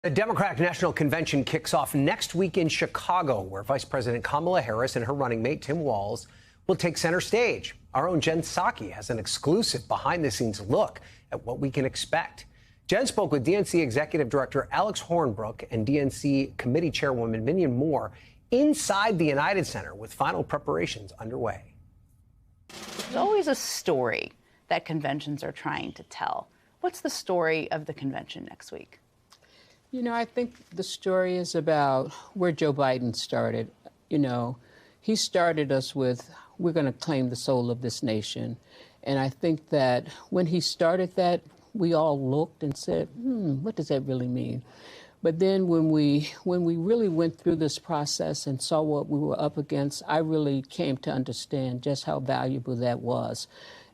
The Democratic National Convention kicks off next week in Chicago, where Vice President Kamala Harris and her running mate, Tim Walz, will take center stage. Our own Jen Psaki has an exclusive behind-the-scenes look at what we can expect. Jen spoke with DNC Executive Director Alex Hornbrook and DNC Committee Chairwoman Minyon Moore inside the United Center with final preparations underway. There's always a story that conventions are trying to tell. What's the story of the convention next week? You know, I think the story is about where Joe Biden started. You know, he started us with, we're going to claim the soul of this nation. And I think that when he started that, we all looked and said, what does that really mean? But then when we really went through this process and saw what we were up against, I really came to understand just how valuable that was.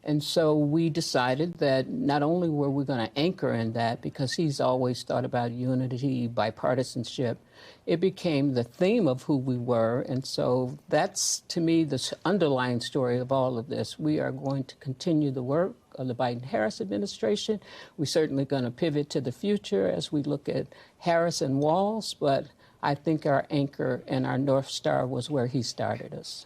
And so we decided that not only were we going to anchor in that, because he's always thought about unity, bipartisanship, it became the theme of who we were. And so that's, to me, the underlying story of all of this. We are going to continue the work of the Biden-Harris administration. We're certainly going to pivot to the future as we look at Harris and Walz, but I think our anchor and our North Star was where he started us.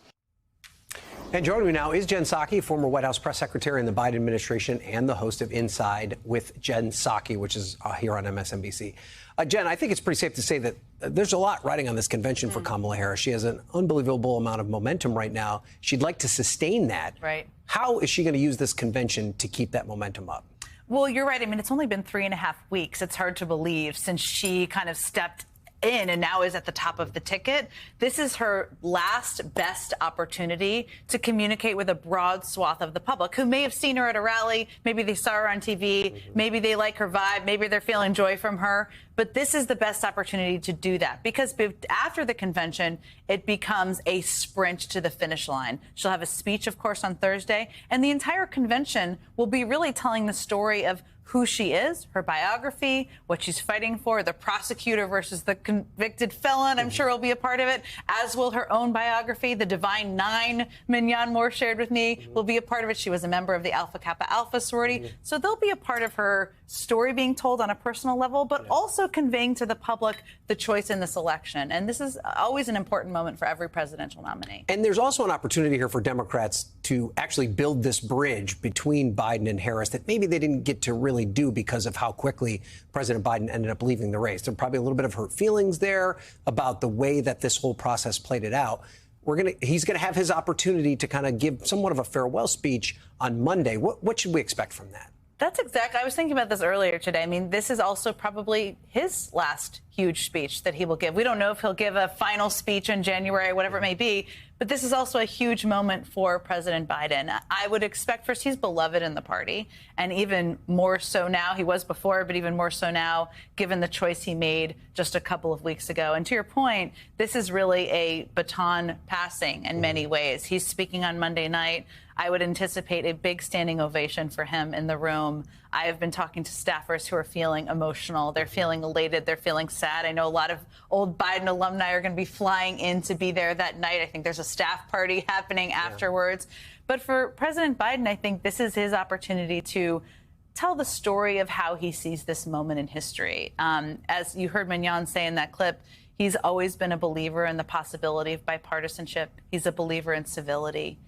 And joining me now is Jen Psaki, former White House press secretary in the Biden administration and the host of Inside with Jen Psaki, which is here on MSNBC. Jen, I think it's pretty safe to say that there's a lot riding on this convention for Kamala Harris. She has an unbelievable amount of momentum right now. She'd like to sustain that. Right. How is she going to use this convention to keep that momentum up? Well, you're right. I mean, it's only been 3.5 weeks. It's hard to believe since she kind of stepped in and now is at the top of the ticket. This is her last best opportunity to communicate with a broad swath of the public who may have seen her at a rally. Maybe they saw her on TV. Maybe they like her vibe. Maybe they're feeling joy from her. But this is the best opportunity to do that, because after the convention, it becomes a sprint to the finish line. She'll have a speech, of course, on Thursday, and the entire convention will be really telling the story of who she is, her biography, what she's fighting for, the prosecutor versus the convicted felon. I'm sure will be a part of it, as will her own biography. The Divine Nine, Minyon Moore shared with me, will be a part of it. She was a member of the Alpha Kappa Alpha sorority. So they'll be a part of her story being told on a personal level, but also conveying to the public the choice in this election. And this is always an important moment for every presidential nominee. And there's also an opportunity here for Democrats to actually build this bridge between Biden and Harris that maybe they didn't get to really do because of how quickly President Biden ended up leaving the race. There's probably a little bit of hurt feelings there about the way that this whole process played it out. He's going to have his opportunity to kind of give somewhat of a farewell speech on Monday. What should we expect from that? That's exactly. I was thinking about this earlier today. I mean, this is also probably his last huge speech that he will give. We don't know if he'll give a final speech in January or whatever it may be, but this is also a huge moment for President Biden. I would expect, first, he's beloved in the party, and even more so now. He was before, but even more so now, given the choice he made just a couple of weeks ago. And to your point, this is really a baton passing in many ways. He's speaking on Monday night. I would anticipate a big standing ovation for him in the room. I have been talking to staffers who are feeling emotional. They're feeling elated. They're feeling sad. I know a lot of old Biden alumni are going to be flying in to be there that night. I think there's a staff party happening afterwards. But for President Biden, I think this is his opportunity to tell the story of how he sees this moment in history. As you heard Minyon say in that clip, he's always been a believer in the possibility of bipartisanship. He's a believer in civility.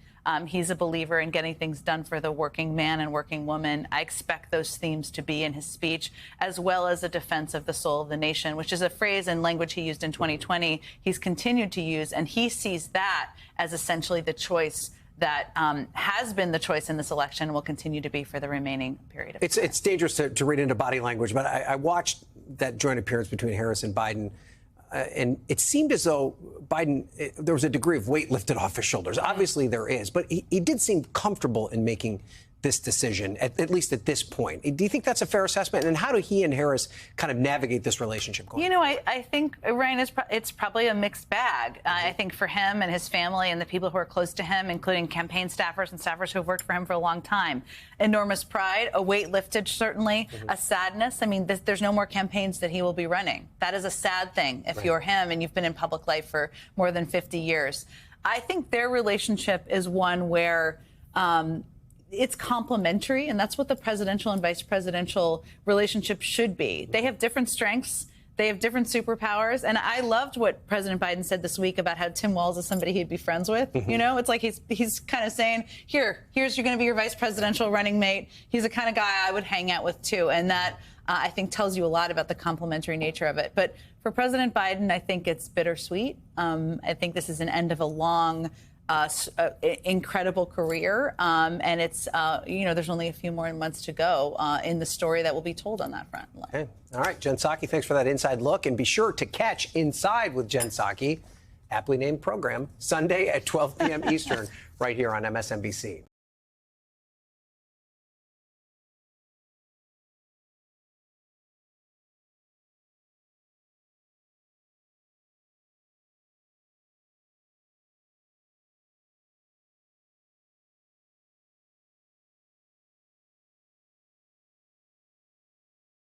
He's a believer in getting things done for the working man and working woman. I expect those themes to be in his speech, as well as a defense of the soul of the nation, which is a phrase and language he used in 2020. He's continued to use, and he sees that as essentially the choice that has been the choice in this election and will continue to be for the remaining period of time. It's dangerous to read into body language, but I watched that joint appearance between Harris and Biden. And it seemed as though Biden, there was a degree of weight lifted off his shoulders. Obviously there is, but he did seem comfortable in making this decision, at least at this point. Do you think that's a fair assessment? And how do he and Harris kind of navigate this relationship going forward? I think, Ryan, it's probably a mixed bag. I think for him and his family and the people who are close to him, including campaign staffers and staffers who have worked for him for a long time, enormous pride, a weight lifted, certainly, a sadness. I mean, there's no more campaigns that he will be running. That is a sad thing if you're him and you've been in public life for more than 50 years. I think their relationship is one where it's complementary, and that's what the presidential and vice presidential relationship should be. They have different strengths. They have different superpowers. And I loved what President Biden said this week about how Tim Walz is somebody he'd be friends with. You know, it's like he's kind of saying, here's you're going to be your vice presidential running mate. He's the kind of guy I would hang out with, too. And that, I think, tells you a lot about the complementary nature of it. But for President Biden, I think it's bittersweet. I think this is an end of a long, incredible career. And it's, there's only a few more months to go in the story that will be told on that front. Okay. All right, Jen Psaki, thanks for that inside look. And be sure to catch Inside with Jen Psaki, aptly named program, Sunday at 12 p.m. Eastern, right here on MSNBC.